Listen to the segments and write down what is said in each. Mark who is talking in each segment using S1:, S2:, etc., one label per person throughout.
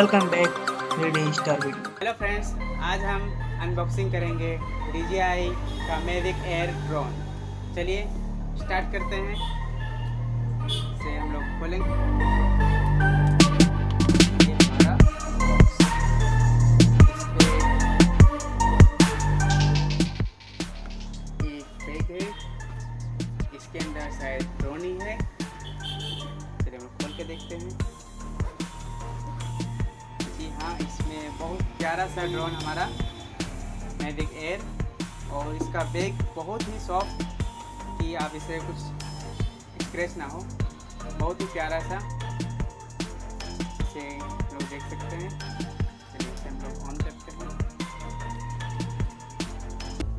S1: Welcome back 3D star video.
S2: Hello friends, आज हम unboxing करेंगे DJI का मैविक एयर ड्रोन। चलिए स्टार्ट करते हैं। इसे हम लोग खोलेंगे। ये हमारा बॉक्स, इस पे एक बैग है, इसके अंदर शायद ड्रोन ही है। चलिए हम खोल के देखते हैं। हाँ, इसमें बहुत प्यारा सा ड्रोन हमारा मैविक एयर, और इसका बैग बहुत ही सॉफ्ट कि आप इसे कुछ स्क्रैच ना हो, बहुत ही प्यारा सा। इसे लोग देख सकते हैं। चलिए इसे हम लोग ऑन करते हैं।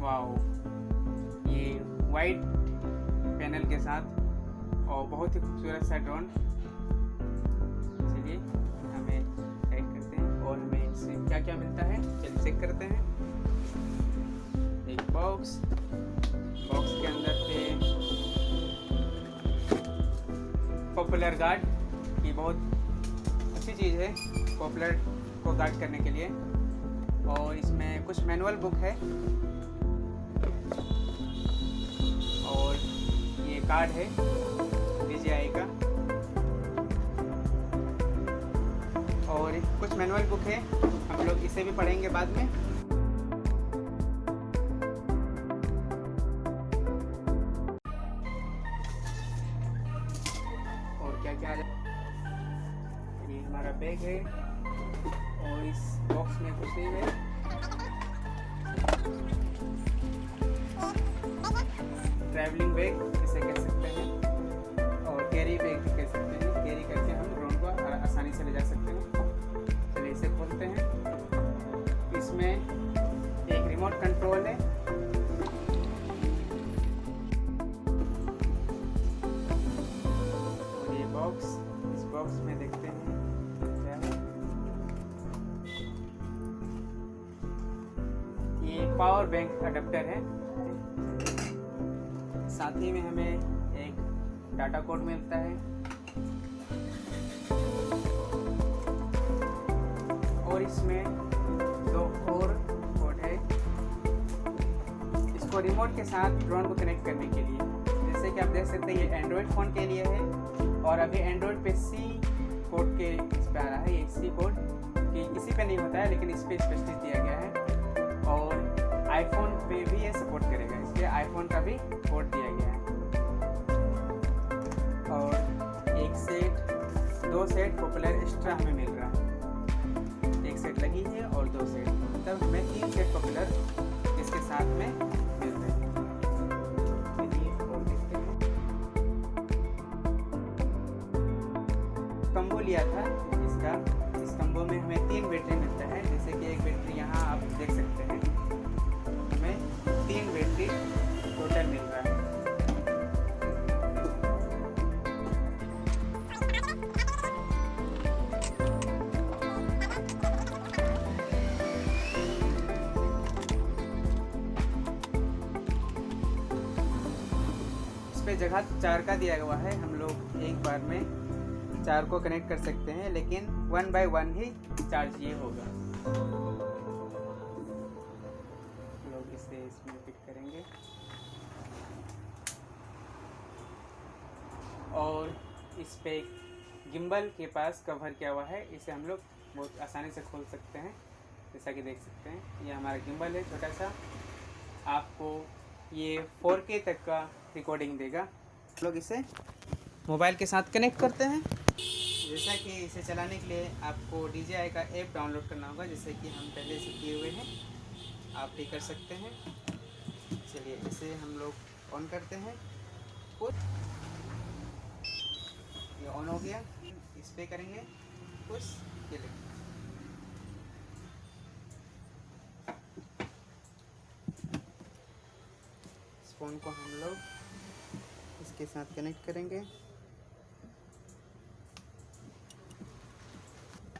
S2: वाओ, ये वाइट पैनल के साथ और बहुत ही खूबसूरत सा ड्रोन। चलिए हमें और हमें इससे क्या क्या मिलता है चलिए चेक करते हैं। एक बॉक्स के अंदर पे पॉपुलर गार्ड, ये बहुत अच्छी चीज़ है पॉपुलर को गार्ड करने के लिए। और इसमें कुछ मैनुअल बुक है, और ये कार्ड है DJI का, और कुछ मैनुअल बुक है। हम लोग इसे भी पढ़ेंगे बाद में। और क्या क्या ये हमारा बैग है, और इस बॉक्स में कुछ नहीं है। ट्रैवलिंग बैग इसे कह सकते हैं, और कैरी बैग भी कह सकते हैं। कैरी करके हम ड्रोन को आसानी से ले जा सकते हैं। चलिए इसे खोलते हैं। इसमें एक रिमोट कंट्रोल है, और ये बॉक्स, इस बॉक्स में देखते हैं क्या है। ये पावर बैंक अडेप्टर है। साथ ही में हमें एक डाटा कोड मिलता है, और इसमें दो और कोड है इसको रिमोट के साथ ड्रोन को कनेक्ट करने के लिए। जैसे कि आप देख सकते हैं ये एंड्रॉयड फ़ोन के लिए है, और अभी एंड्रॉयड पे C कोड के इस पे आ रहा है। ये C कोड कि किसी पे नहीं होता है, लेकिन इस पे स्पेशली दिया गया है। और आईफोन पे भी ये सपोर्ट करेगा, इसलिए आईफोन का भी कोड दिया गया है। और दो सेट पॉपुलर एक्स्ट्रा हमें मिल रहा है। एक सेट लगी है और 2 सेट, तब हमें 3 सेट पॉपुलर इसके साथ में मिल रहे हैं। और देखते हैं, कम्बो लिया था इसका। इस कम्बो में हमें 3 बैटरी मिलता है। जैसे कि एक बैटरी यहाँ आप देख सकते हैं, हमें 3 बैटरी टोटल मिल रहा है। पे जगह 4 का दिया हुआ है। हम लोग एक बार में 4 को कनेक्ट कर सकते हैं, लेकिन 1 बाय 1 ही चार्ज ये होगा। लोग इसे इसमें फिट करेंगे, और इस पे गिम्बल के पास कवर किया हुआ है। इसे हम लोग बहुत आसानी से खोल सकते हैं। जैसा कि देख सकते हैं, ये हमारा गिम्बल है छोटा सा। आपको ये 4K तक का रिकॉर्डिंग देगा। लोग इसे मोबाइल के साथ कनेक्ट करते हैं। जैसा कि इसे चलाने के लिए आपको DJI का ऐप डाउनलोड करना होगा, जैसे कि हम पहले से किए हुए हैं, आप भी कर सकते हैं। चलिए इसे हम लोग ऑन करते हैं। ये ऑन हो गया। इस पे करेंगे पुश, ये लेंगे। फ़ोन को हम लोग इसके साथ कनेक्ट करेंगे।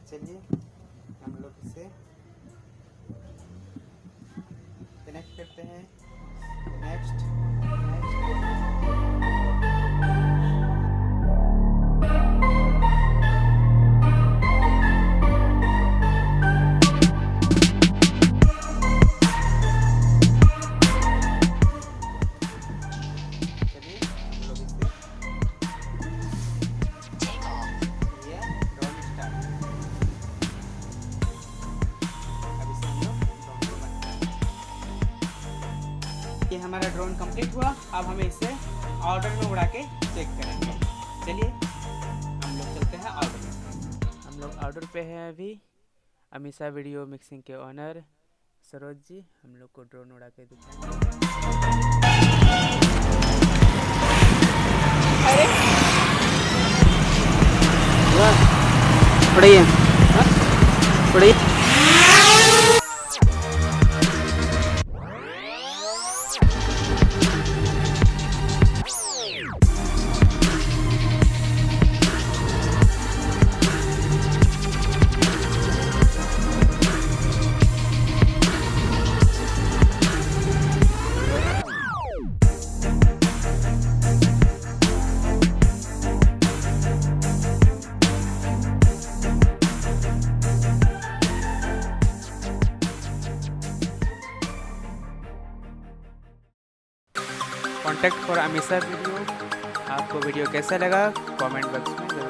S2: चलिए हम लोग इसे कनेक्ट करते हैं। नेक्स्ट हमारा ड्रोन कंप्लीट हुआ। अब हमें इसे ऑर्डर में उड़ा के चेक करेंगे। चलिए हम लोग चलते हैं ऑर्डर में। हम लोग ऑर्डर पे हैं अभी। अमीषा वीडियो मिक्सिंग के ऑनर सरोज जी हम लोग को ड्रोन उड़ा के दिखाएंगे।
S3: पढ़िए पढ़िए।
S2: Contact for Amisha video. आपको वीडियो कैसा लगा कमेंट बॉक्स में